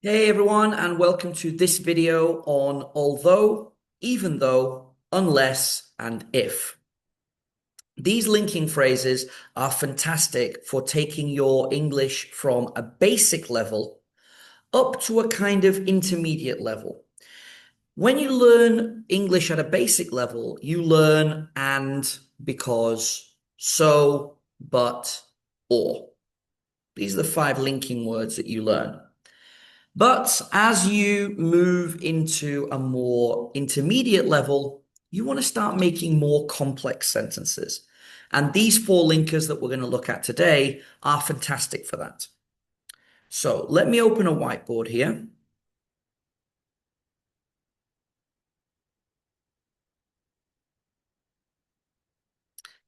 Hey everyone, and welcome to this video on although, even though, unless, and if. These linking phrases are fantastic for taking your English from a basic level up to a kind of intermediate level. When you learn English at a basic level, you learn and, because, so, but, or. These are the five linking words that you learn. But as you move into a more intermediate level, you want to start making more complex sentences. And these four linkers that we're going to look at today are fantastic for that. So let me open a whiteboard here.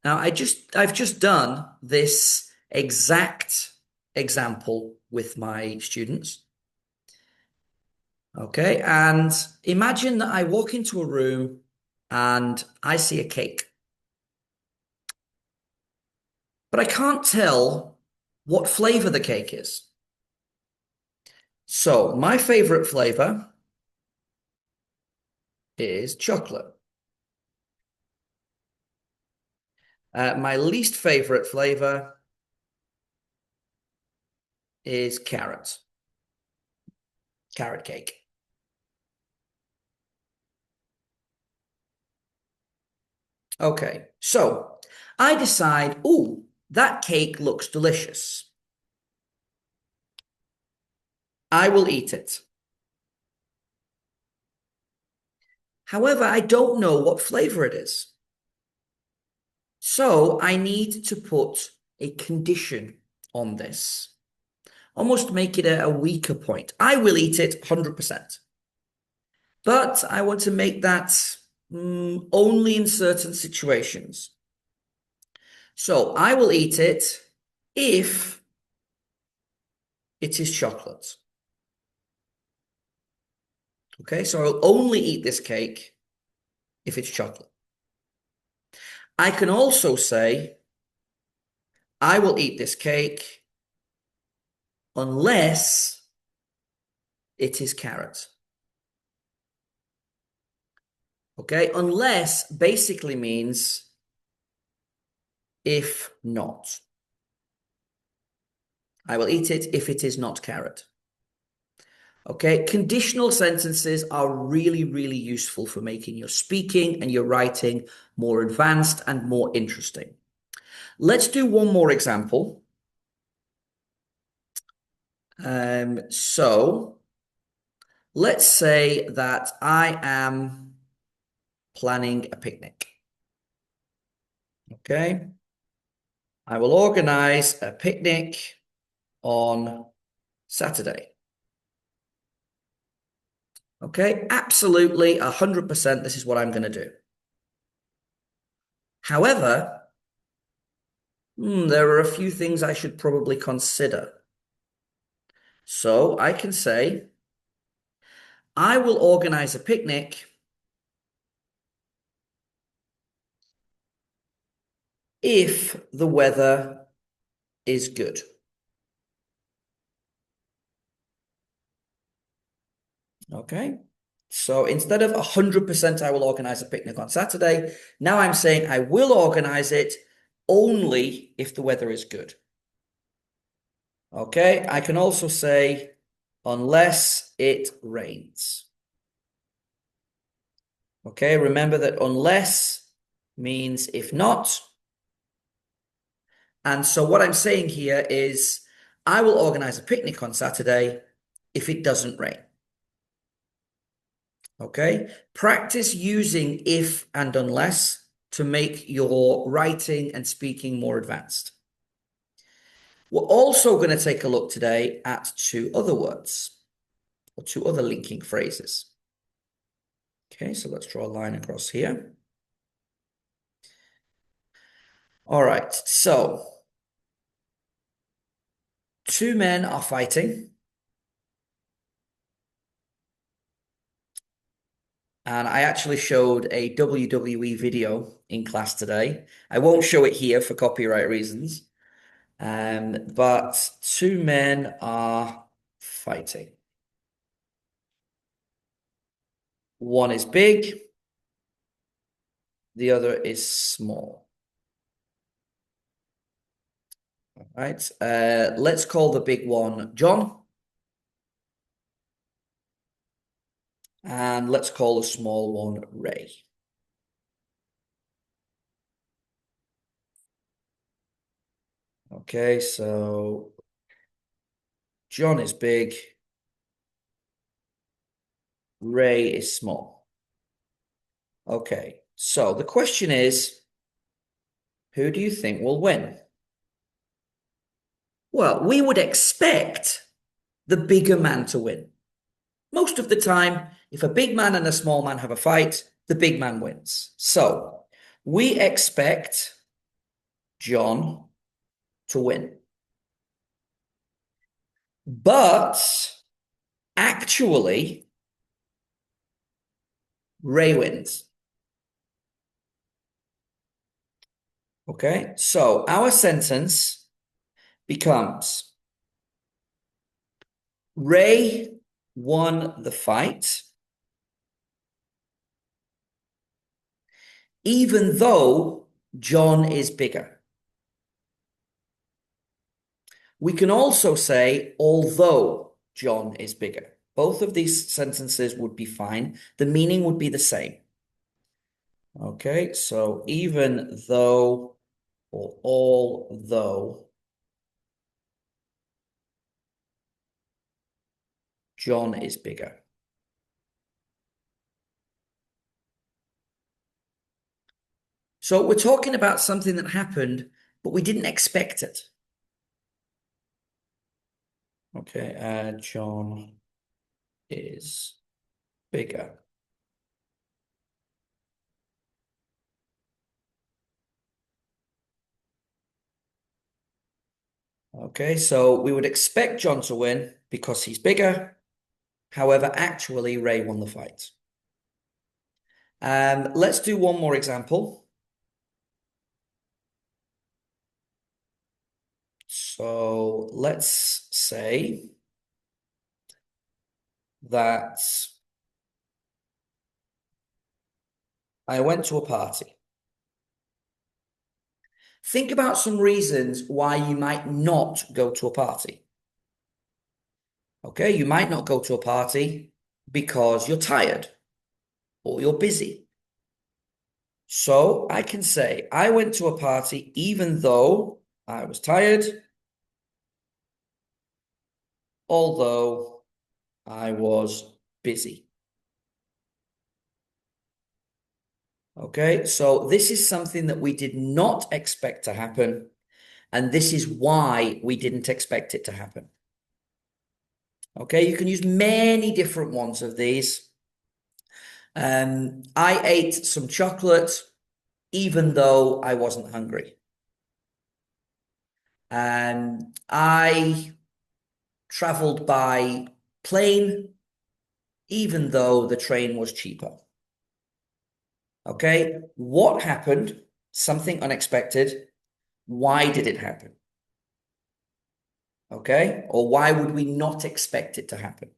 Now I've just done this exact example with my students. Okay, and imagine that I walk into a room and I see a cake. But I can't tell what flavor the cake is. So my favorite flavor is chocolate. My least favorite flavor is carrot cake. Okay, so I decide, oh, that cake looks delicious. I will eat it. However, I don't know what flavor it is. So I need to put a condition on this, almost make it a weaker point. I will eat it 100%. But I want to make that only in certain situations. So I will eat it if it is chocolate. Okay, so I'll only eat this cake if it's chocolate. I can also say, I will eat this cake unless it is carrot. Okay, unless basically means if not. I will eat it if it is not carrot. Okay, conditional sentences are really, really useful for making your speaking and your writing more advanced and more interesting. Let's do one more example. So let's say that I am planning a picnic. Okay, I will organize a picnic on Saturday. Okay, absolutely 100%. This is what I'm going to do. However, there are a few things I should probably consider. So I can say, I will organize a picnic if the weather is good. Okay. So instead of 100% I will organize a picnic on Saturday, now I'm saying I will organize it only if the weather is good. Okay. I can also say unless it rains. Okay. Remember that unless means if not. And so what I'm saying here is I will organize a picnic on Saturday if it doesn't rain. Okay. Practice using if and unless to make your writing and speaking more advanced. We're also going to take a look today at two other words or two other linking phrases. Okay, so let's draw a line across here. All right, so two men are fighting. And I actually showed a WWE video in class today. I won't show it here for copyright reasons. But two men are fighting. One is big, the other is small. All right. Let's call the big one John. And let's call the small one Ray. Okay, so John is big, Ray is small. Okay, so the question is, who do you think will win? Well, we would expect the bigger man to win. Most of the time, if a big man and a small man have a fight, the big man wins. So we expect John to win. But actually, Ray wins. Okay, so our sentence becomes Ray won the fight, even though John is bigger. We can also say, although John is bigger. Both of these sentences would be fine. The meaning would be the same. Okay, so even though or although John is bigger. So we're talking about something that happened, but we didn't expect it. Okay, John is bigger. Okay, so we would expect John to win because he's bigger. However, actually, Ray won the fight. Let's do one more example. So let's say that I went to a party. Think about some reasons why you might not go to a party. Okay, you might not go to a party because you're tired or you're busy. So I can say, I went to a party even though I was tired, although I was busy. Okay, so this is something that we did not expect to happen, and this is why we didn't expect it to happen. Okay, you can use many different ones of these. I ate some chocolate even though I wasn't hungry. I traveled by plane even though the train was cheaper. Okay, what happened? Something unexpected. Why did it happen? Okay, or why would we not expect it to happen?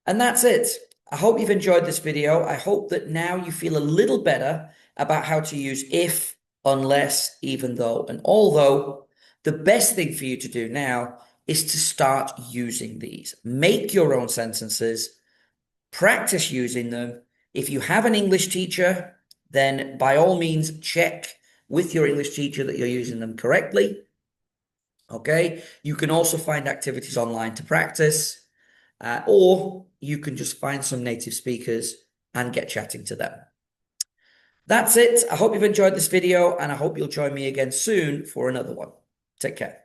And that's it. I hope you've enjoyed this video. I hope that now you feel a little better about how to use if, unless, even though, and although. The best thing for you to do now is to start using these. Make your own sentences, practice using them. If you have an English teacher, then by all means check with your English teacher that you're using them correctly. Okay, you can also find activities online to practice, or you can just find some native speakers and get chatting to them. That's it. I hope you've enjoyed this video, and I hope you'll join me again soon for another one. Take care.